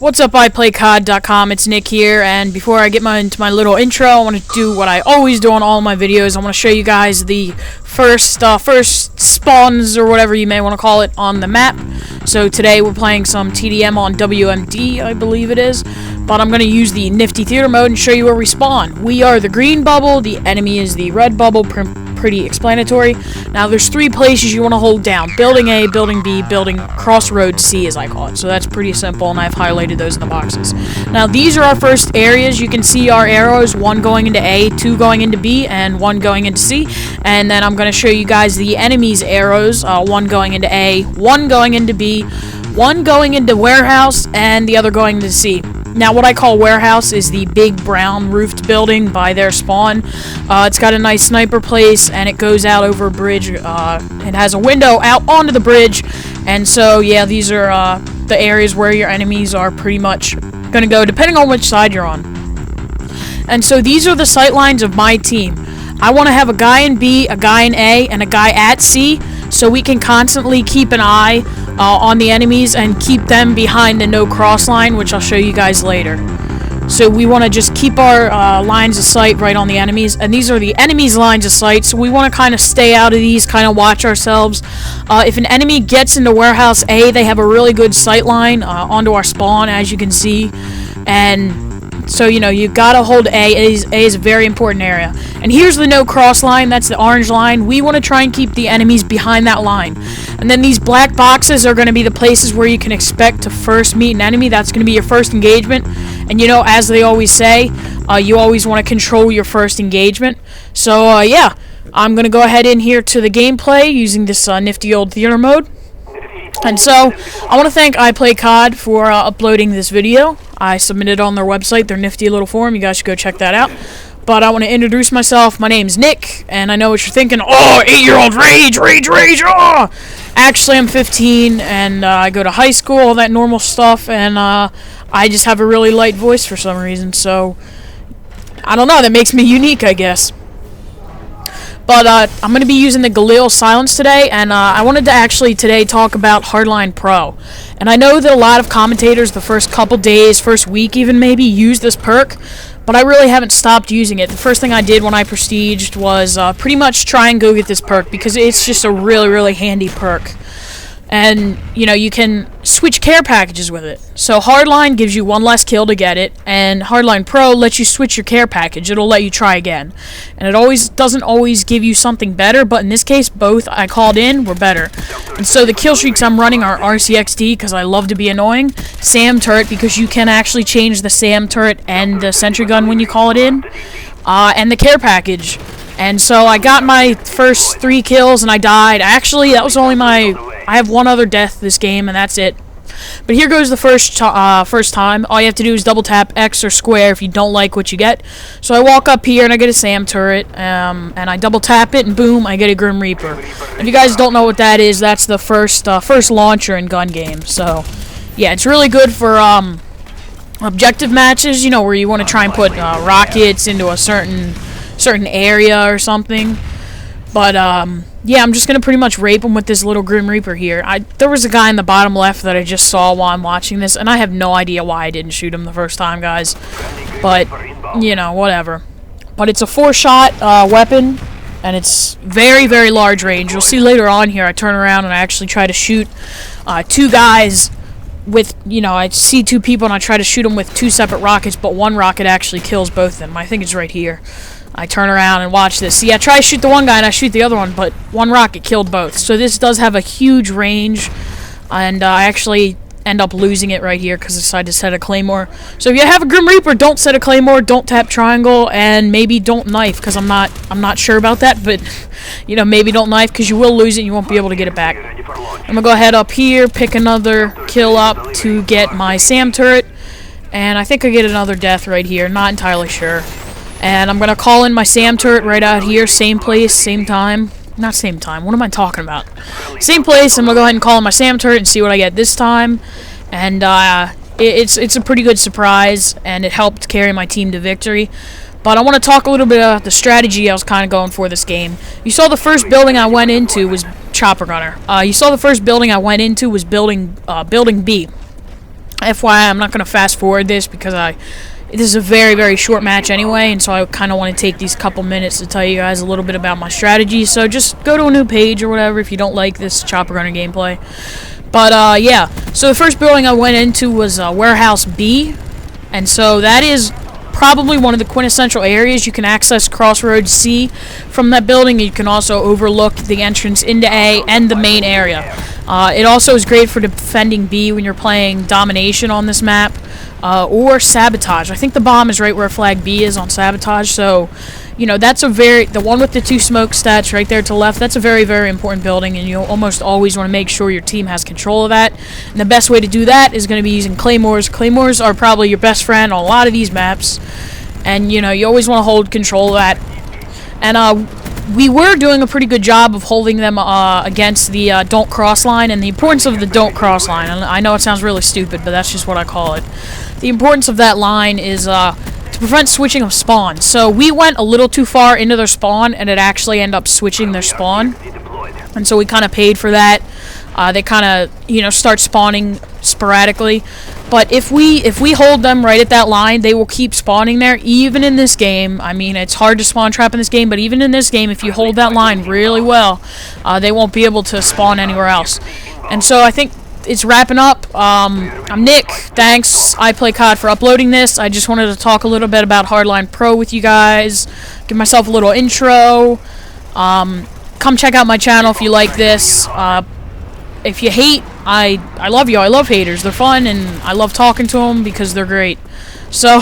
What's up, iPlayCOD.com, it's Nick here, and before I get into my little intro, I want to do what I always do on all my videos. I want to show you guys the first spawns, or whatever you may want to call it, on the map. So today we're playing some TDM on WMD, I believe it is, but I'm going to use the nifty theater mode and show you where we spawn. We are the green bubble, the enemy is the red bubble, pretty explanatory. Now there's three places you want to hold down: building A, building B, building crossroads C, as I call it. So that's pretty simple, and I've highlighted those in the boxes. Now these are our first areas. You can see our arrows, one going into A, two going into B, and one going into C. And then I'm going to show you guys the enemy's arrows, one going into A, one going into B, one going into warehouse, and the other going into C. Now, what I call warehouse is the big brown roofed building by their spawn. It's got a nice sniper place, and it goes out over a bridge. It has a window out onto the bridge, and so, yeah, these are the areas where your enemies are pretty much going to go, depending on which side you're on. And so these are the sight lines of my team. I want to have a guy in B, a guy in A, and a guy at C, so we can constantly keep an eye on the enemies and keep them behind the no cross line, which I'll show you guys later. So we want to just keep our lines of sight right on the enemies, and these are the enemies' lines of sight, so we want to kind of stay out of these, kind of watch ourselves. If an enemy gets into warehouse A, they have a really good sight line onto our spawn, as you can see, and so, you know, you gotta hold A. A is a very important area. And here's the no cross line. That's the orange line. We want to try and keep the enemies behind that line. And then these black boxes are going to be the places where you can expect to first meet an enemy. That's going to be your first engagement. And, you know, as they always say, you always want to control your first engagement. So, yeah, I'm going to go ahead in here to the gameplay using this nifty old theater mode. And so, I want to thank iPlayCOD for uploading this video. I submitted it on their website, their nifty little forum. You guys should go check that out. But I want to introduce myself. My name's Nick, and I know what you're thinking. Oh, 8-year-old rage, oh! Actually, I'm 15, and I go to high school, all that normal stuff, and I just have a really light voice for some reason. So, I don't know, that makes me unique, I guess. But I'm going to be using the Galil Silence today, and I wanted to actually today talk about Hardline Pro. And I know that a lot of commentators the first couple days, first week even maybe, use this perk, but I really haven't stopped using it. The first thing I did when I prestiged was pretty much try and go get this perk, because it's just a really, really handy perk. And, you know, you can switch care packages with it. So Hardline gives you one less kill to get it, and Hardline Pro lets you switch your care package. It'll let you try again. And it doesn't always give you something better, but in this case, both I called in were better. And so the kill streaks I'm running are RCXD, because I love to be annoying, SAM turret, because you can actually change the SAM turret and the sentry gun when you call it in, and the care package. And so I got my first 3 kills, and I died. Actually, that was only I have one other death this game, and that's it. But here goes the first time. All you have to do is double tap X or square if you don't like what you get. So I walk up here, and I get a SAM turret, and I double tap it, and boom, I get a Grim Reaper. If you guys don't know what that is, that's the first launcher in gun games. So, yeah, it's really good for objective matches, you know, where you want to try and put rockets into a certain area or something. But yeah, I'm just gonna pretty much rape him with this little Grim Reaper here. There was a guy in the bottom left that I just saw while I'm watching this, and I have no idea why I didn't shoot him the first time, guys. But, you know, whatever. But it's a 4-shot weapon, and it's very, very large range. You'll see later on here, I turn around and I actually try to shoot 2 guys with, you know, I see 2 people and I try to shoot them with 2 separate rockets, but one rocket actually kills both of them. I think it's right here. I turn around and watch this. See, I try to shoot the one guy and I shoot the other one, but one rocket killed both. So this does have a huge range, and I actually end up losing it right here because I decided to set a claymore. So if you have a Grim Reaper, don't set a claymore, don't tap triangle, and maybe don't knife, because I'm not sure about that, but you know, maybe don't knife, because you will lose it and you won't be able to get it back. I'm gonna go ahead up here, pick another kill up to get my SAM turret, and I think I get another death right here, not entirely sure. And I'm going to call in my SAM turret right out here, same place, same time. Not same time, what am I talking about? Same place, I'm going to go ahead and call in my SAM turret and see what I get this time. And it's a pretty good surprise, and it helped carry my team to victory. But I want to talk a little bit about the strategy I was kind of going for this game. You saw the first building I went into was Chopper Gunner. You saw the first building I went into was building B. FYI, I'm not going to fast forward this because this is a very, very short match anyway, and so I kind of want to take these couple minutes to tell you guys a little bit about my strategy. So just go to a new page or whatever if you don't like this chopper gunner gameplay. But yeah, so the first building I went into was Warehouse B, and so that is probably one of the quintessential areas. You can access Crossroads C from that building. You can also overlook the entrance into A and the main area. It also is great for defending B when you're playing domination on this map, or sabotage. I think the bomb is right where flag B is on sabotage, so you know that's the one with the 2 smoke stats right there to the left. That's a very, very important building, and you'll almost always want to make sure your team has control of that. And the best way to do that is going to be using claymores. Claymores are probably your best friend on a lot of these maps, and you know you always want to hold control of that. And we were doing a pretty good job of holding them against the don't cross line, and the importance of the don't cross line. And I know it sounds really stupid, but that's just what I call it. The importance of that line is to prevent switching of spawns. So we went a little too far into their spawn, and it actually ended up switching their spawn. And so we kind of paid for that. They kind of, you know, start spawning sporadically. But if we hold them right at that line, they will keep spawning there, even in this game. I mean, it's hard to spawn trap in this game, but even in this game, if you hold that line really well, they won't be able to spawn anywhere else. And so I think it's wrapping up. I'm Nick. Thanks, iPlayCOD, for uploading this. I just wanted to talk a little bit about Hardline Pro with you guys, give myself a little intro. Come check out my channel if you like this. If you hate, I love you. I love haters. They're fun, and I love talking to them because they're great. So,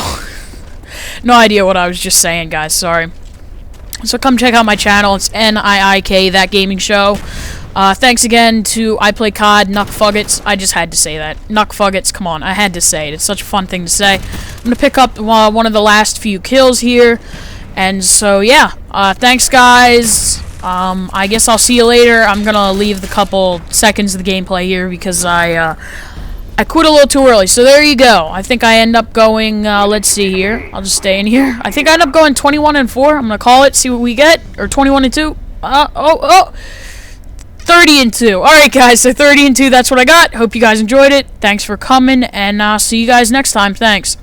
no idea what I was just saying, guys. Sorry. So come check out my channel. It's NIIK, That Gaming Show. Thanks again to iPlayCOD, Nuckfuggets. I just had to say that. Nuckfuggets, come on. I had to say it. It's such a fun thing to say. I'm going to pick up one of the last few kills here. And so, yeah. Thanks, guys. I guess I'll see you later. I'm gonna leave the couple seconds of the gameplay here because I quit a little too early. So there you go. I think I end up going, let's see here. I'll just stay in here. I think I end up going 21-4. I'm gonna call it, see what we get. Or 21-2. 30-2. Alright, guys, so 30-2, that's what I got. Hope you guys enjoyed it. Thanks for coming, and I'll see you guys next time. Thanks.